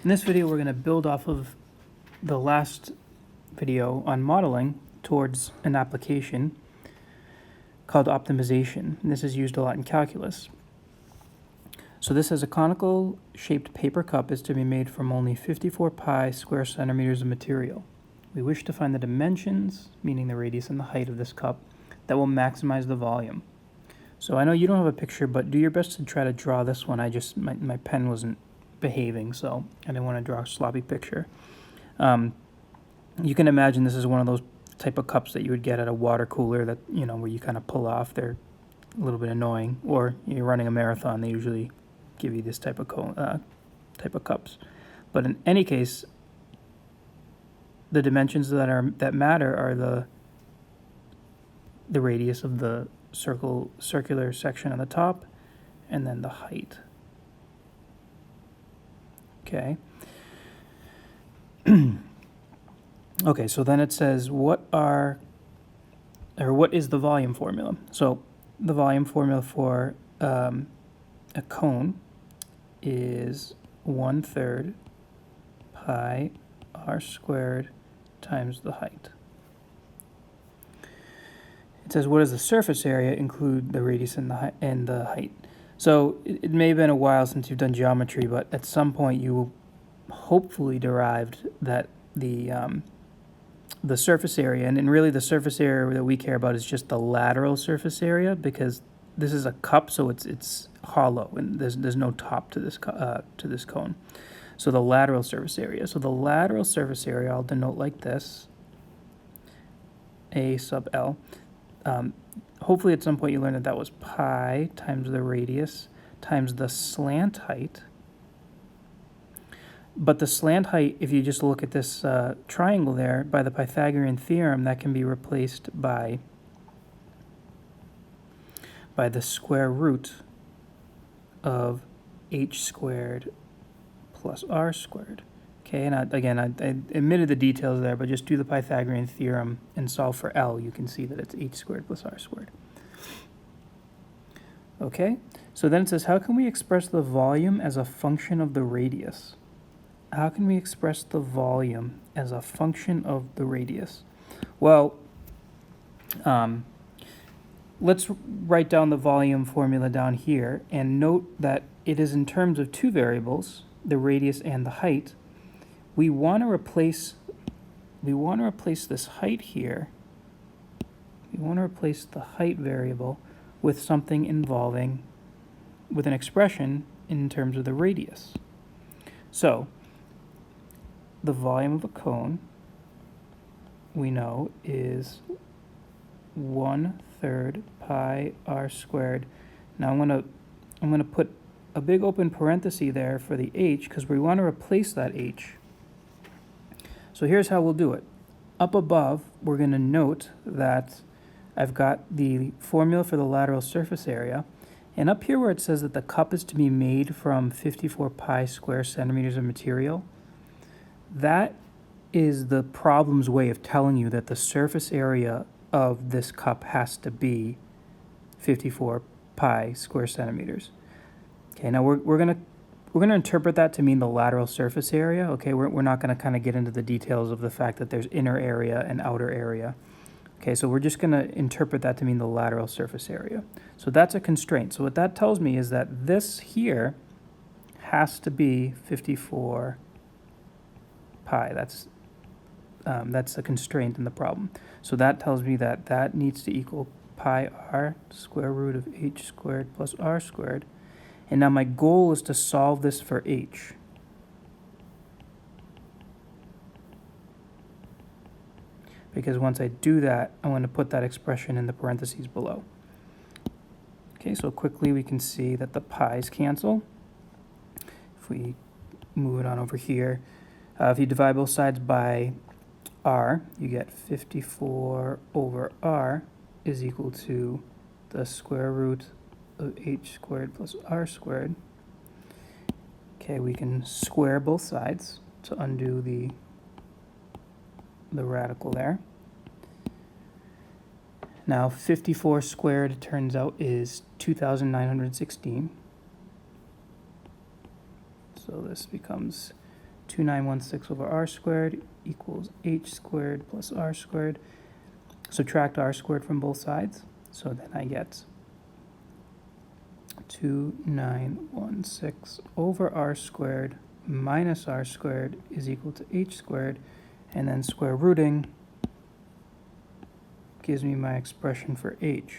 In this video, we're going to build off of the last video on modeling towards an application called optimization. And this is used a lot in calculus. So this says a conical shaped paper cup is to be made from only 54 pi square centimeters of material. We wish to find the dimensions, meaning the radius and the height of this cup, that will maximize the volume. So I know you don't have a picture, but do your best to try to draw this one. My pen wasn't behaving, so I didn't want to draw a sloppy picture. You can imagine this is one of those type of cups that you would get at a water cooler that, where you kind of pull off. They're a little bit annoying. Or you're running a marathon, they usually give you this type of cups. But in any case, the dimensions that matter are the radius of the circular section on the top, and then the height. Okay. Okay, so then it says what is the volume formula? So the volume formula for a cone is 1/3 pi r squared times the height. It says what is the surface area, include the radius and the height. So it may have been a while since you've done geometry, but at some point you hopefully derived that the surface area, and really the surface area that we care about is just the lateral surface area, because this is a cup, so it's hollow and there's no top to this cone. So the lateral surface area. So the lateral surface area I'll denote like this: A sub L. Hopefully at some point you learned that was pi times the radius times the slant height. But the slant height, if you just look at this triangle there, by the Pythagorean theorem, that can be replaced by the square root of h squared plus r squared. Okay, and I omitted the details there, but just do the Pythagorean theorem and solve for L. You can see that it's h squared plus r squared. Okay, so then it says, how can we express the volume as a function of the radius? How can we express the volume as a function of the radius? Well, let's write down the volume formula down here and note that it is in terms of two variables, the radius and the height. We want to replace this height here. We want to replace the height variable with something with an expression in terms of the radius. So the volume of a cone, we know, is 1/3 pi r squared. Now I'm gonna put a big open parenthesis there for the h, because we want to replace that h. So here's how we'll do it. Up above, we're going to note that I've got the formula for the lateral surface area, and up here where it says that the cup is to be made from 54 pi square centimeters of material, that is the problem's way of telling you that the surface area of this cup has to be 54 pi square centimeters. Okay, now we're gonna interpret that to mean the lateral surface area. Okay, we're not gonna kind of get into the details of the fact that there's inner area and outer area. Okay, so we're just gonna interpret that to mean the lateral surface area. So that's a constraint. So what that tells me is that this here has to be 54 pi. That's a constraint in the problem. So that tells me that that needs to equal pi r square root of h squared plus r squared. And now my goal is to solve this for h. Because once I do that, I'm going to put that expression in the parentheses below. Okay, so quickly we can see that the pi's cancel. If we move it on over here, if you divide both sides by r, you get 54 over r is equal to the square root of h squared plus r squared. Okay, we can square both sides to undo the radical there. Now 54 squared, it turns out, is 2,916. So this becomes 2916 over r squared equals h squared plus r squared. Subtract r squared from both sides. So then I get 2916 over r squared minus r squared is equal to h squared, and then square rooting gives me my expression for h.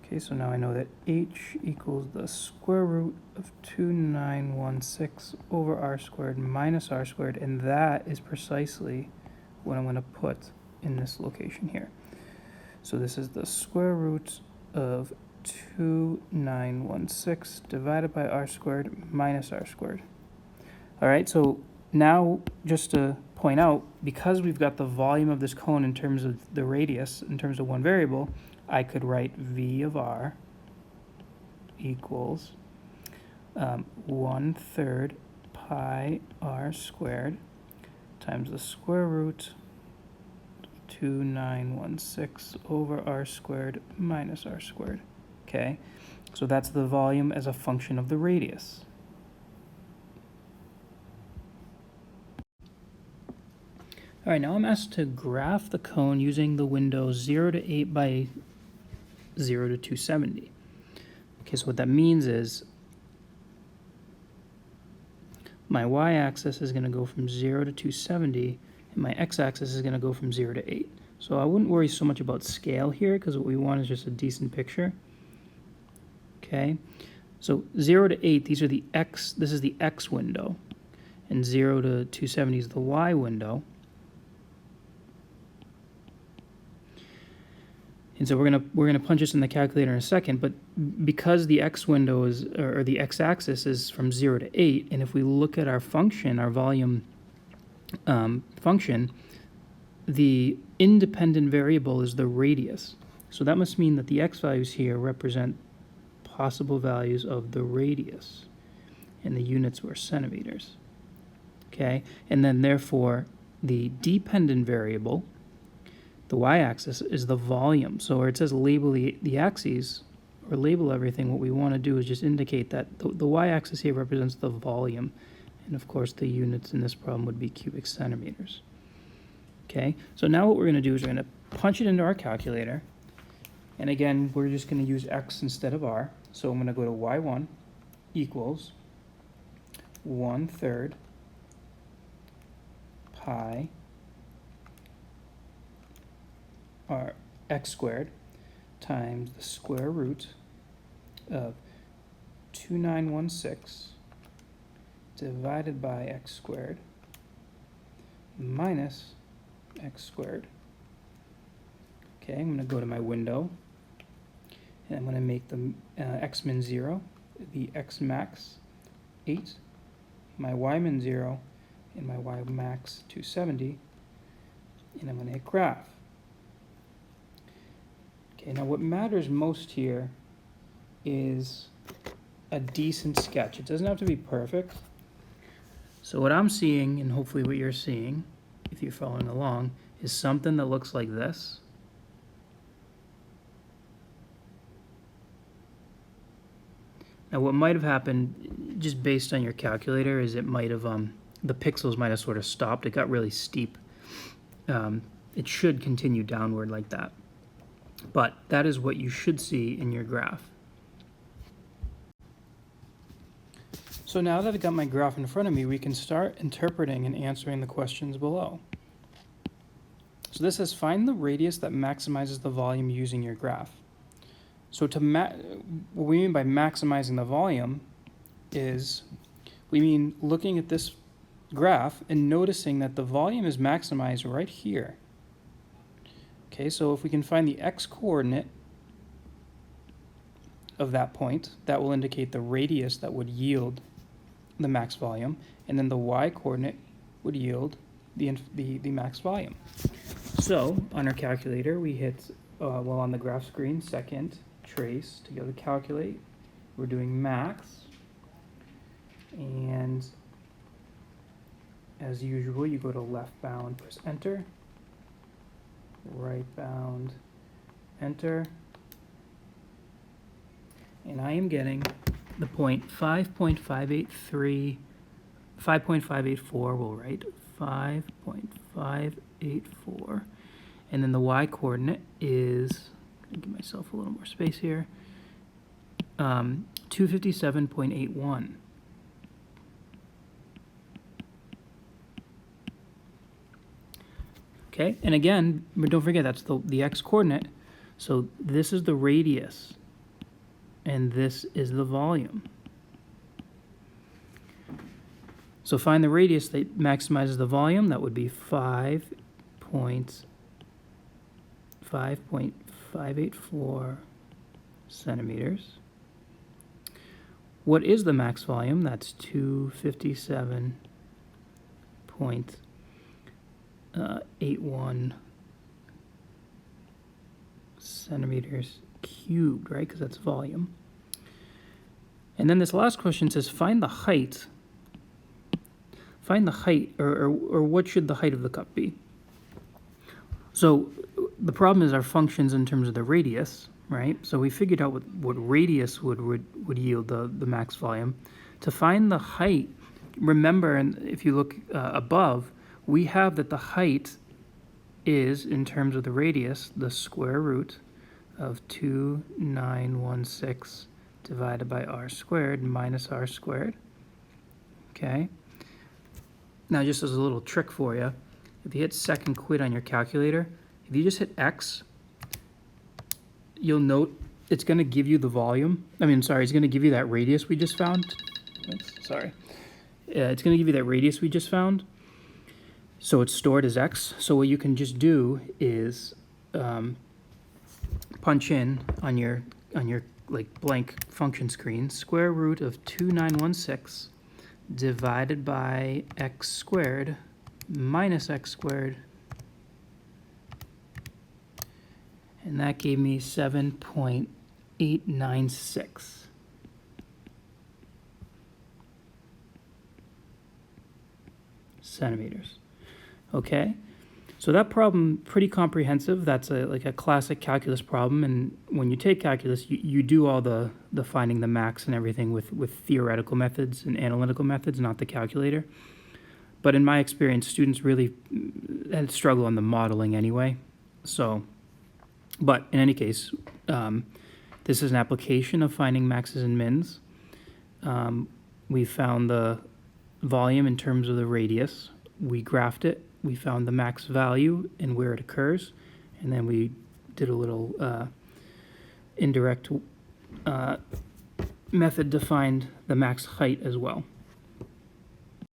Okay, so now I know that h equals the square root of 2916 over r squared minus r squared, and that is precisely what I'm going to put in this location here. So this is the square root of 2916 divided by r squared minus r squared. All right, so now just to point out, because we've got the volume of this cone in terms of the radius, in terms of one variable, I could write v of r equals 1/3 pi r squared times the square root of 2916 over r squared minus r squared. Okay, so that's the volume as a function of the radius. All right, now I'm asked to graph the cone using the window 0 to 8 by 0 to 270. Okay, so what that means is my y-axis is going to go from 0 to 270, and my x-axis is going to go from 0 to 8. So I wouldn't worry so much about scale here, because what we want is just a decent picture. Okay, so 0 to 8, these are the x, this is the x window, and 0 to 270 is the y window. And so we're gonna punch this in the calculator in a second, but because the x window is, or the x-axis is from 0 to 8, and if we look at our function, our volume function, the independent variable is the radius. So that must mean that the x values here represent possible values of the radius, and the units were centimeters. Okay, and then therefore the dependent variable, the y-axis, is the volume. So where it says label the axes, or label everything, what we want to do is just indicate that the y-axis here represents the volume. And of course the units in this problem would be cubic centimeters. Okay, so now what we're going to do is we're going to punch it into our calculator. And again, we're just going to use x instead of r. So I'm going to go to y1 equals 1/3 pi r x squared times the square root of 2916 divided by x squared minus x squared. Okay, I'm going to go to my window, and I'm going to make the x min 0, the x max 8, my y min 0, and my y max 270, and I'm going to hit graph. Okay, now what matters most here is a decent sketch. It doesn't have to be perfect. So what I'm seeing, and hopefully what you're seeing, if you're following along, is something that looks like this. Now what might have happened, just based on your calculator, is it might have, the pixels might have sort of stopped. It got really steep. It should continue downward like that. But that is what you should see in your graph. So now that I've got my graph in front of me, we can start interpreting and answering the questions below. So this says, find the radius that maximizes the volume using your graph. So what we mean by maximizing the volume is, we mean looking at this graph and noticing that the volume is maximized right here. Okay, so if we can find the x-coordinate of that point, that will indicate the radius that would yield the max volume, and then the y-coordinate would yield the max volume. So on our calculator, we hit, well, on the graph screen, second, trace to go to calculate. We're doing max, and as usual, you go to left bound, press enter. Right bound, enter, and I am getting the point 5.583 5.584, we'll write 5.584. And then the y coordinate is, I'm gonna give myself a little more space here, 257.81. Okay, and again, but don't forget that's the x coordinate. So this is the radius, and this is the volume. So find the radius that maximizes the volume. That would be 5.584 centimeters. What is the max volume? That's 257.81 centimeters cubed, right? Because that's volume. And then this last question says find the height. Find the height, or what should the height of the cup be? So the problem is our functions in terms of the radius, right? So we figured out what radius would yield the max volume. To find the height, remember, and if you look above, we have that the height is, in terms of the radius, the square root of 2916 divided by r squared minus r squared. Okay. Now, just as a little trick for you, if you hit second quit on your calculator, if you just hit X, you'll note it's going to give you the volume. It's going to give you that radius we just found. Oops, sorry. It's going to give you that radius we just found. So it's stored as X. So what you can just do is punch in on your like blank function screen, square root of 2916 divided by x squared minus x squared, and that gave me 7.896. centimeters. Okay, so that problem, pretty comprehensive. That's like a classic calculus problem, and when you take calculus, you do all the finding the max and everything with theoretical methods and analytical methods, not the calculator. But in my experience, students really struggle on the modeling anyway. So, but in any case, this is an application of finding maxes and mins. We found the volume in terms of the radius. We graphed it. We found the max value and where it occurs, and then we did a little indirect method to find the max height as well.